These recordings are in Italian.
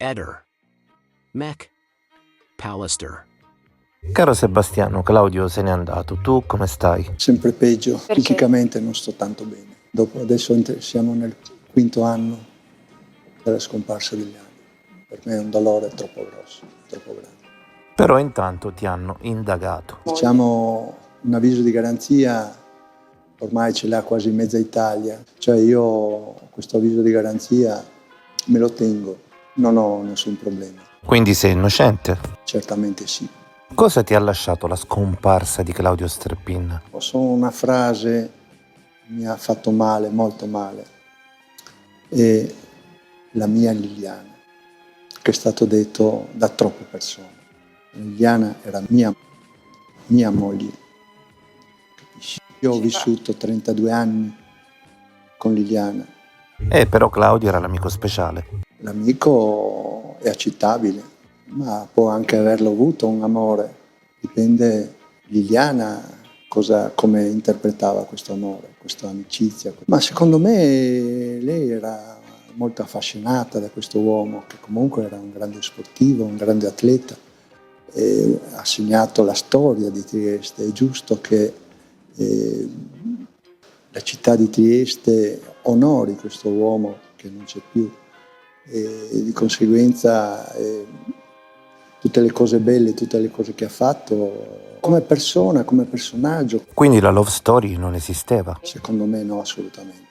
Eder. Mech. Pallister. Caro Sebastiano, Claudio se n'è andato. Tu come stai? Sempre peggio. Perché? Fisicamente non sto tanto bene. Adesso siamo nel 5° anno della scomparsa di Liliana. Per me è un dolore troppo grosso, troppo grande. Però intanto ti hanno indagato. Diciamo un avviso di garanzia ormai ce l'ha quasi mezza Italia. Cioè io questo avviso di garanzia me lo tengo, non ho nessun problema. Quindi sei innocente? Certamente sì. Cosa ti ha lasciato la scomparsa di Claudio Sterpin? Solo una frase mi ha fatto male, molto male. E la mia Liliana, che è stato detto da troppe persone. Liliana era mia moglie. Capisci? Io ho vissuto 32 anni con Liliana. Però Claudio era l'amico speciale. L'amico è accettabile, ma può anche averlo avuto un amore. Dipende Liliana come interpretava questo amore, questa amicizia. Ma secondo me lei era molto affascinata da questo uomo, che comunque era un grande sportivo, un grande atleta, e ha segnato la storia di Trieste. È giusto che la città di Trieste onori questo uomo che non c'è più, e di conseguenza tutte le cose belle, tutte le cose che ha fatto come persona, come personaggio. Quindi la love story non esisteva? Secondo me no, assolutamente.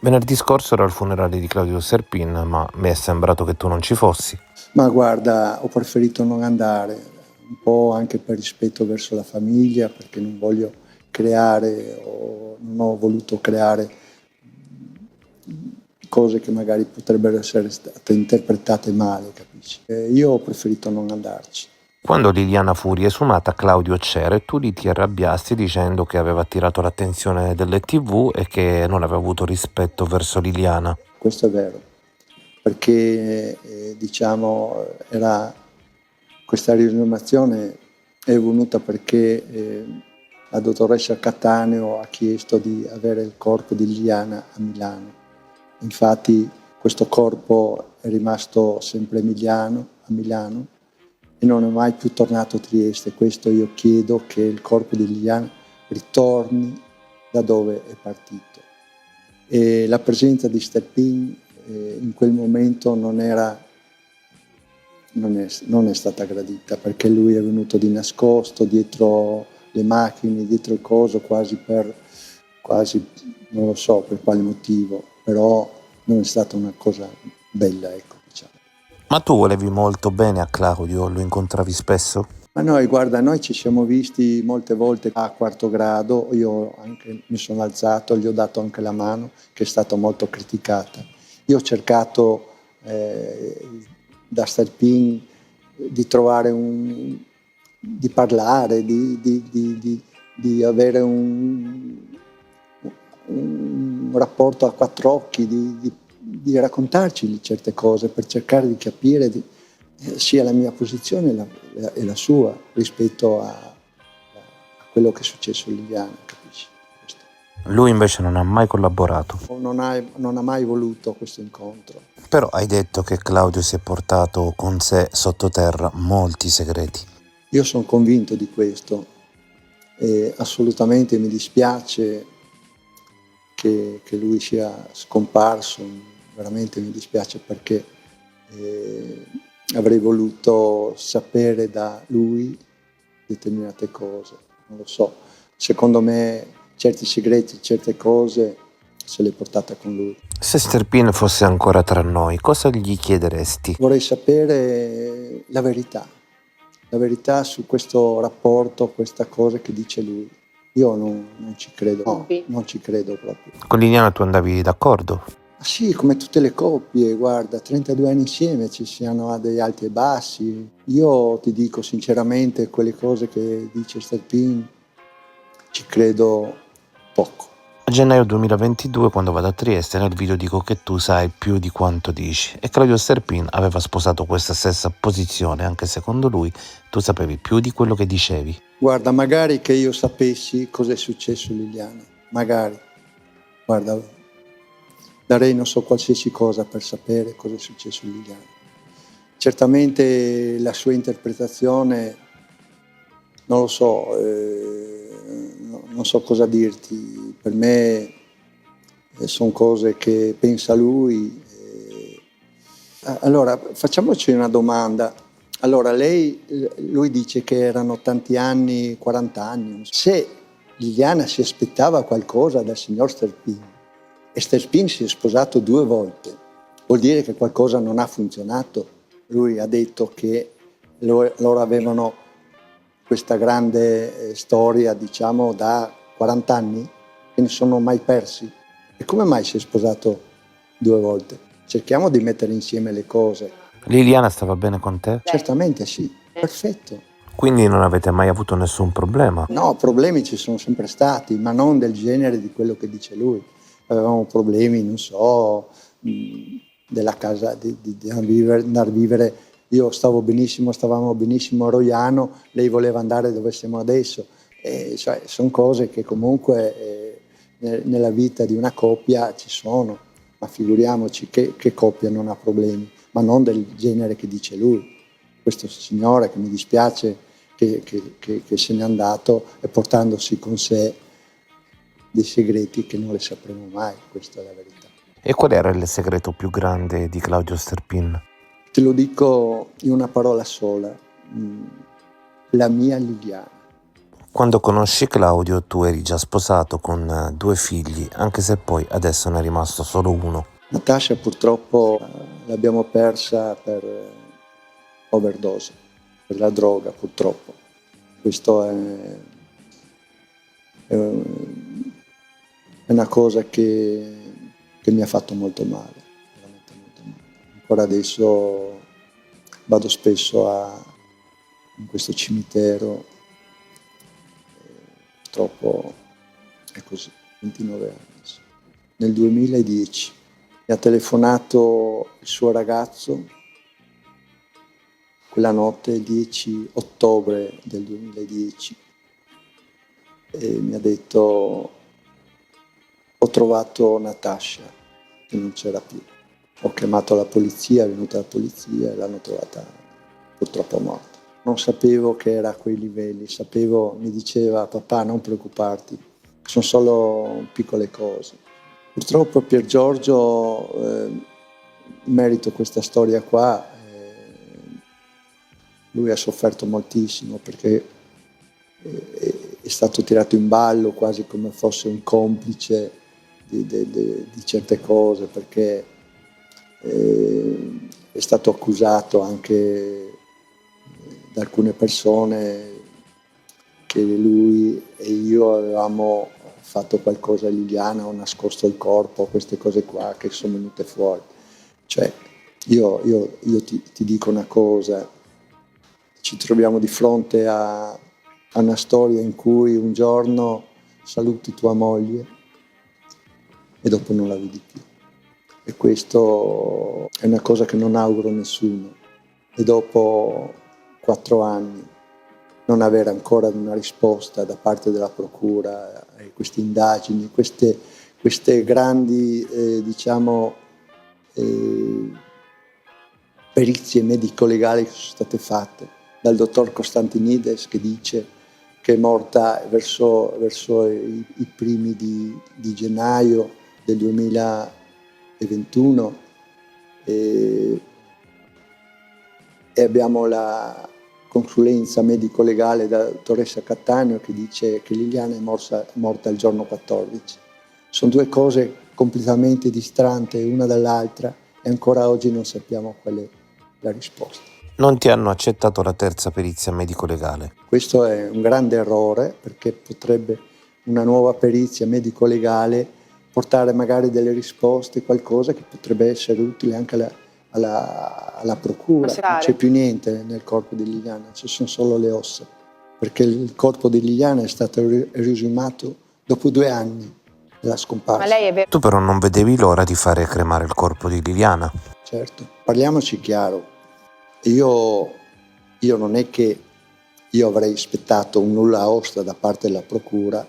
Venerdì scorso ero al funerale di Claudio Sterpin, ma mi è sembrato che tu non ci fossi. Ma guarda, ho preferito non andare, un po' anche per rispetto verso la famiglia, perché non voglio creare o non ho voluto creare cose che magari potrebbero essere state interpretate male, capisci? Io ho preferito non andarci. Quando Liliana fu riesumata, Claudio c'era e tu lì ti arrabbiasti dicendo che aveva attirato l'attenzione delle TV e che non aveva avuto rispetto verso Liliana. Questo è vero, perché diciamo questa riesumazione è venuta perché la dottoressa Cattaneo ha chiesto di avere il corpo di Liliana a Milano. Infatti questo corpo è rimasto sempre a Milano e non è mai più tornato a Trieste. Questo io chiedo, che il corpo di Liliana ritorni da dove è partito. E la presenza di Sterpin in quel momento non è stata gradita, perché lui è venuto di nascosto dietro le macchine, dietro il coso, quasi non lo so per quale motivo, però non è stata una cosa bella, ecco, diciamo. Ma tu volevi molto bene a Claudio, lo incontravi spesso? Ma noi ci siamo visti molte volte a 4° grado, io anche mi sono alzato, gli ho dato anche la mano, che è stata molto criticata. Io ho cercato da Sterpin di trovare di parlare, di avere un rapporto a 4 occhi, di raccontarci certe cose per cercare di capire sia la mia posizione e la sua rispetto a quello che è successo a Liliana, capisci? Questo. Lui invece non ha mai collaborato. Non ha mai voluto questo incontro. Però hai detto che Claudio si è portato con sé sottoterra molti segreti. Io sono convinto di questo e assolutamente mi dispiace che lui sia scomparso, veramente mi dispiace, perché avrei voluto sapere da lui determinate cose, non lo so, secondo me certi segreti, certe cose se le portate con lui. Se Sterpin fosse ancora tra noi, cosa gli chiederesti? Vorrei sapere la verità su questo rapporto, questa cosa che dice lui. Io non ci credo, no, non ci credo proprio. Con Liliana tu andavi d'accordo? Sì, come tutte le coppie, guarda, 32 anni insieme ci siano degli alti e bassi. Io ti dico sinceramente, quelle cose che dice Sterpin ci credo poco. A gennaio 2022, quando vado a Trieste, nel video dico che tu sai più di quanto dici. E Claudio Sterpin aveva sposato questa stessa posizione, anche secondo lui tu sapevi più di quello che dicevi. Guarda, magari che io sapessi cosa è successo a Liliana, magari. Guarda, darei non so qualsiasi cosa per sapere cosa è successo a Liliana. certamente la sua interpretazione, non lo so, non so cosa dirti, per me sono cose che pensa lui. Allora, facciamoci una domanda. Allora, lui dice che erano tanti anni, 40 anni. Se Liliana si aspettava qualcosa dal signor Sterpin e Sterpin si è sposato 2 volte, vuol dire che qualcosa non ha funzionato. Lui ha detto che loro avevano questa grande storia, diciamo, da 40 anni, che ne sono mai persi. E come mai si è sposato 2 volte? Cerchiamo di mettere insieme le cose. Liliana stava bene con te? Certamente sì, perfetto. Quindi non avete mai avuto nessun problema? No, problemi ci sono sempre stati, ma non del genere di quello che dice lui. Avevamo problemi, non so, della casa, di andare a vivere. Io stavamo benissimo a Roiano, lei voleva andare dove siamo adesso. Cioè, sono cose che comunque nella vita di una coppia ci sono, ma figuriamoci che coppia non ha problemi, ma non del genere che dice lui. Questo signore che mi dispiace che se n'è andato e portandosi con sé dei segreti che non le sapremo mai, questa è la verità. E qual era il segreto più grande di Claudio Sterpin? Te lo dico in una parola sola, la mia Liliana. Quando conosci Claudio tu eri già sposato con 2 figli, anche se poi adesso ne è rimasto solo uno. Natascia purtroppo l'abbiamo persa per overdose, per la droga purtroppo. Questo è una cosa che mi ha fatto molto male, veramente molto male. Ancora adesso vado spesso in questo cimitero, purtroppo è così, 29 anni. Nel 2010 mi ha telefonato il suo ragazzo, quella notte, il 10 ottobre del 2010, e mi ha detto: ho trovato Natascia, che non c'era più. Ho chiamato la polizia, è venuta la polizia e l'hanno trovata purtroppo morta. Non sapevo che era a quei livelli, mi diceva: papà, non preoccuparti, sono solo piccole cose. Purtroppo Pier Giorgio, in merito a questa storia qua, lui ha sofferto moltissimo perché è stato tirato in ballo quasi come fosse un complice di certe cose, perché è stato accusato anche da alcune persone che lui e io avevamo fatto qualcosa a Liliana, ho nascosto il corpo, queste cose qua che sono venute fuori. Cioè, io ti dico una cosa, ci troviamo di fronte a una storia in cui un giorno saluti tua moglie e dopo non la vedi più. E questo è una cosa che non auguro a nessuno. E dopo 4 anni non avere ancora una risposta da parte della procura a queste indagini, queste grandi perizie medico-legali che sono state fatte dal dottor Costantinides, che dice che è morta verso i primi di gennaio del 2021 e abbiamo la consulenza medico-legale della dottoressa Cattaneo che dice che Liliana è morta il giorno 14. Sono 2 cose completamente distanti una dall'altra e ancora oggi non sappiamo qual è la risposta. Non ti hanno accettato la terza perizia medico-legale? Questo è un grande errore, perché potrebbe una nuova perizia medico-legale portare magari delle risposte, qualcosa che potrebbe essere utile anche alla procura. Non c'è più niente nel corpo di Liliana, ci sono solo le ossa, perché il corpo di Liliana è stato riesumato dopo 2 anni della scomparsa. Ma lei è Tu però non vedevi l'ora di fare cremare il corpo di Liliana? Certo, parliamoci chiaro. Io non è che io avrei aspettato un nulla osta da parte della procura,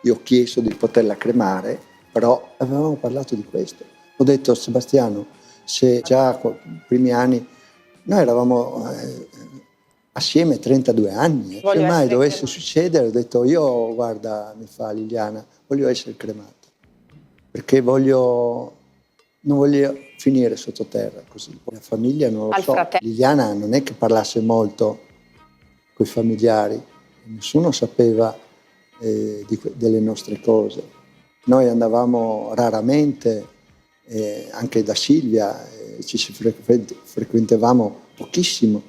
io ho chiesto di poterla cremare, però avevamo parlato di questo. Ho detto: Sebastiano, se già nei primi anni Noi eravamo assieme 32 anni. Voglio Se mai essere dovesse cremata. succedere, ho detto io, guarda, mi fa Liliana, voglio essere cremato, perché non voglio finire sottoterra così. La famiglia non lo Al so. fratello. Liliana non è che parlasse molto coi familiari, nessuno sapeva delle nostre cose. Noi andavamo raramente, anche da Silvia, ci si frequentavamo pochissimo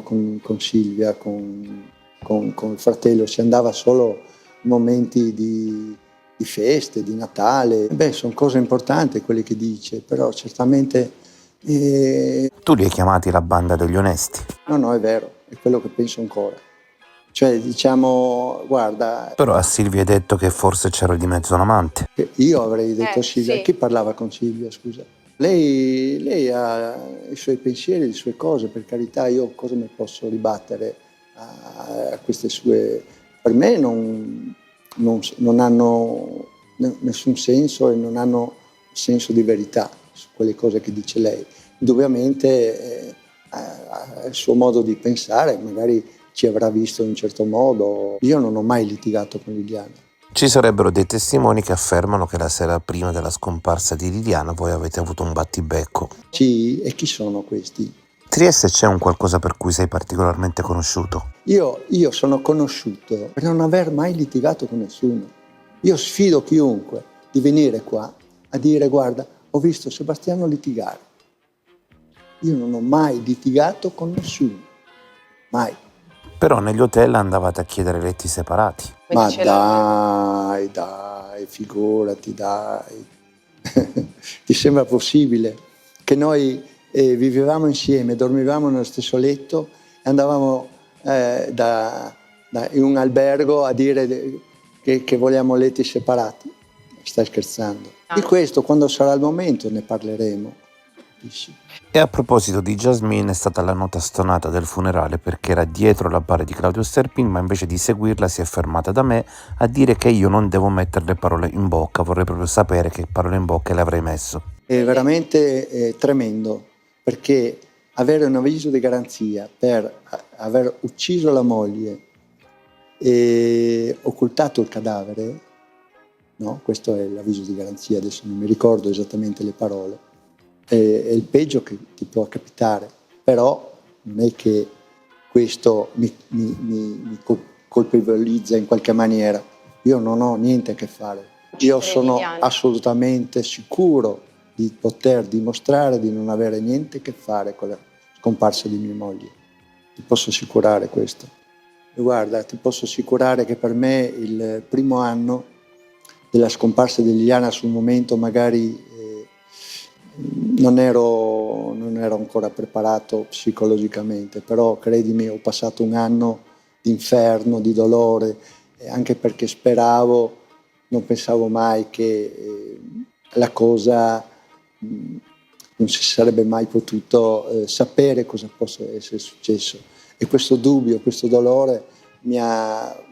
con Silvia, con il fratello, si andava solo in momenti di feste, di Natale. Beh, sono cose importanti quelle che dice, però certamente Tu li hai chiamati la banda degli onesti. no, è vero, è quello che penso ancora. Cioè, diciamo, guarda, Però a Silvia hai detto che forse c'era di mezzo un amante. io avrei detto a Silvia, sì. chi parlava con Silvia, scusa? Lei ha i suoi pensieri, le sue cose, per carità, io cosa mi posso ribattere a queste sue... Per me non hanno nessun senso e non hanno senso di verità su quelle cose che dice lei. Indubbiamente ha il suo modo di pensare, magari ci avrà visto in un certo modo. Io non ho mai litigato con Liliana. Ci sarebbero dei testimoni che affermano che la sera prima della scomparsa di Liliana voi avete avuto un battibecco. Sì, e chi sono questi? Trieste c'è un qualcosa per cui sei particolarmente conosciuto? Io sono conosciuto per non aver mai litigato con nessuno. Io sfido chiunque di venire qua a dire guarda, ho visto Sebastiano litigare. Io non ho mai litigato con nessuno, mai. Però negli hotel andavate a chiedere letti separati. Ma Ce l'avevo. dai, figurati, dai. Ti sembra possibile che noi vivevamo insieme, dormivamo nello stesso letto e andavamo in un albergo a dire che vogliamo letti separati? Stai scherzando? Di questo, quando sarà il momento, ne parleremo. Capisci? E a proposito di Jasmine, è stata la nota stonata del funerale perché era dietro la bara di Claudio Sterpin, ma invece di seguirla si è fermata da me a dire che io non devo mettere le parole in bocca, vorrei proprio sapere che parole in bocca le avrei messo. È veramente tremendo, perché avere un avviso di garanzia per aver ucciso la moglie e occultato il cadavere, no? Questo è l'avviso di garanzia, adesso non mi ricordo esattamente le parole, è il peggio che ti può capitare, però non è che questo mi colpevolizza in qualche maniera, io non ho niente a che fare, io sono assolutamente sicuro di poter dimostrare di non avere niente a che fare con la scomparsa di mia moglie, ti posso assicurare questo. E guarda, ti posso assicurare che per me il primo anno della scomparsa di Liliana sul momento magari non ero ancora preparato psicologicamente, però credimi, ho passato un anno di inferno, di dolore, anche perché non pensavo mai che la cosa non si sarebbe mai potuto sapere cosa possa essere successo. E questo dubbio, questo dolore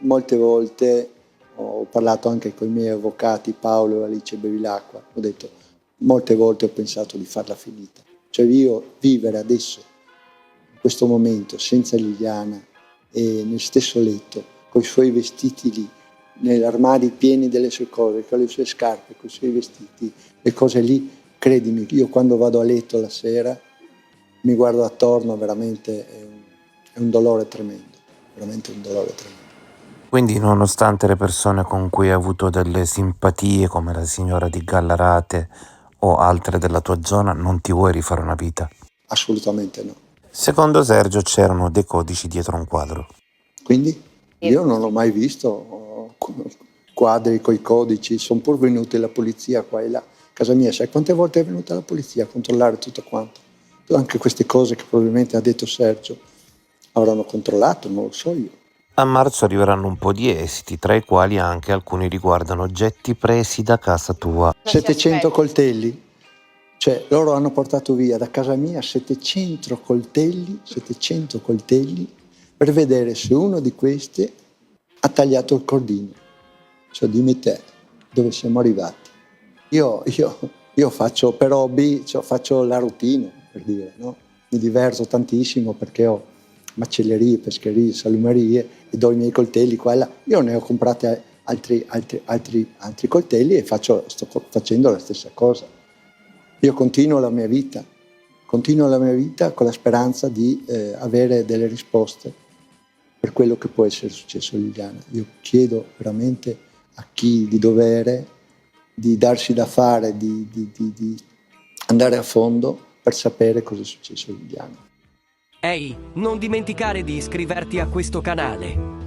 molte volte, ho parlato anche con i miei avvocati Paolo e Alice Bevilacqua, ho detto molte volte ho pensato di farla finita, cioè io vivere adesso, in questo momento, senza Liliana e nel stesso letto, con i suoi vestiti lì, negli armadi pieni delle sue cose, con le sue scarpe, con i suoi vestiti, le cose lì, credimi, io quando vado a letto la sera mi guardo attorno, veramente è un dolore tremendo, veramente un dolore tremendo. Quindi nonostante le persone con cui hai avuto delle simpatie come la signora di Gallarate o altre della tua zona, non ti vuoi rifare una vita? Assolutamente no. Secondo Sergio c'erano dei codici dietro un quadro. Quindi io non l'ho mai visto quadri coi codici, sono pur venuti la polizia qua e là. Casa mia, sai quante volte è venuta la polizia a controllare tutto quanto? Anche queste cose che probabilmente ha detto Sergio avranno controllato, non lo so io. A marzo arriveranno un po' di esiti, tra i quali anche alcuni riguardano oggetti presi da casa tua. 700 coltelli, cioè loro hanno portato via da casa mia 700 coltelli per vedere se uno di questi ha tagliato il cordino. Cioè dimmi te, dove siamo arrivati? Io faccio per hobby, faccio la routine, per dire, no? mi diverto tantissimo perché ho macellerie, pescherie, salumerie e do i miei coltelli qua e là. Io ne ho comprati altri coltelli e sto facendo la stessa cosa. Io continuo la mia vita con la speranza di avere delle risposte per quello che può essere successo a Liliana. Io chiedo veramente a chi di dovere di darsi da fare, di andare a fondo per sapere cosa è successo a Liliana. Ehi, non dimenticare di iscriverti a questo canale.